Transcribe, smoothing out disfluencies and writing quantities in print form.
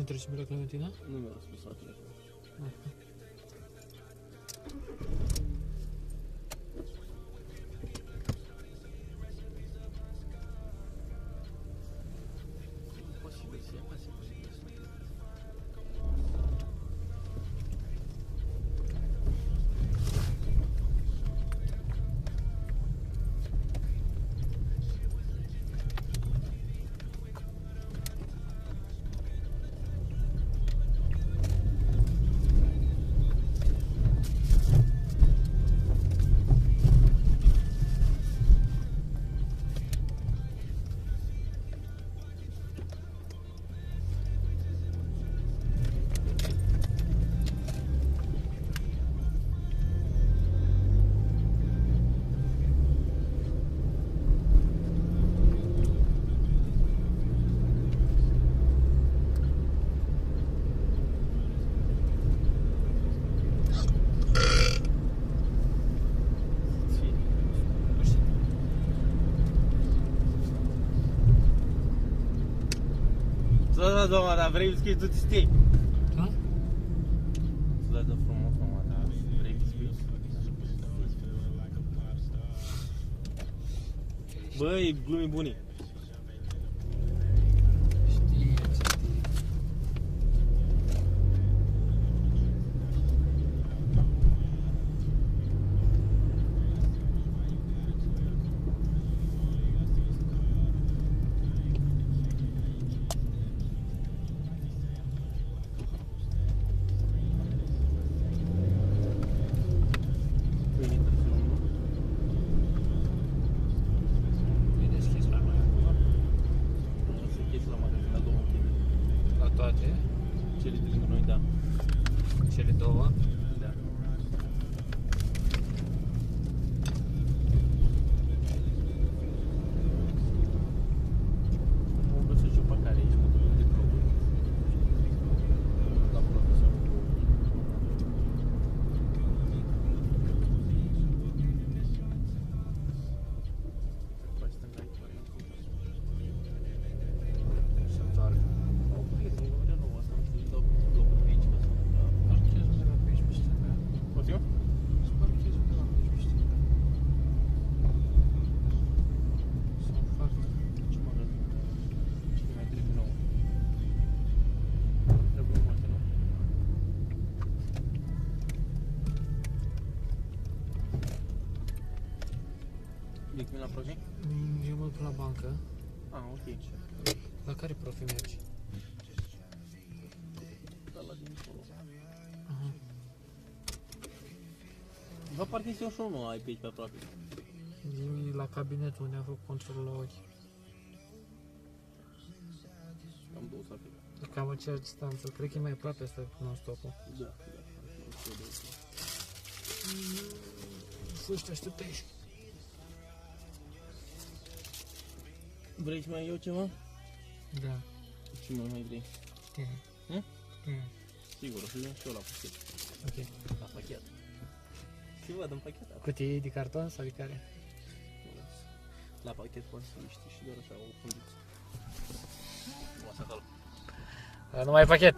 Nu treci pe la Clementina? Nu mi-a răspuns la telefon. Posibil să ia, posibil. Da, doamna, dar vrei biscuit, du-te stii. Da? Să dă frumos, mama, dar vrei biscuit? Băi, glumi buni. Știe ce știe. E deschis la noi acum. Se închis la magazin la 2 kg. La toate. Cele de lângă noi, da. Cele două. Da. Nu găsești o parcare aici, de proburi. La profesor. Păi stânga aici, Se întoarcă. au prins, nu vrea nouă asta, nu știu, dau locul pe aici, ca să nu dea. Parchezi undeva pe aici, pe stânga. Poftim? Să parchezi undeva pe aici, pe stânga. Să-mi fac. Ce magazin? Cine mai trebuie nouă? Trebuie multe, nu? Deci vin la profi? Eu mă duc la bancă. Ah, ok. La care profi mergi? Da, la din acolo. Aha. Vă parcă și eu nu ai pe aici pe aproape. E la cabinetul unde am făcut controlul la ochi. Cam 2 să fie. E cam aceeași distanță. Cred că e mai aproape asta non-stop-ul. Da, da. Să te aștept aici. Vrei să mai iau ceva? Da. Ce mai vrei? Tine. Hm? Tine. Sigur, o să iau și eu la pachet. Ok. La pachet. Și văd în pachet. Cutii de carton sau de care? La pachet poate să știi și doar așa o fundiță. O să acolo. Numai pachet.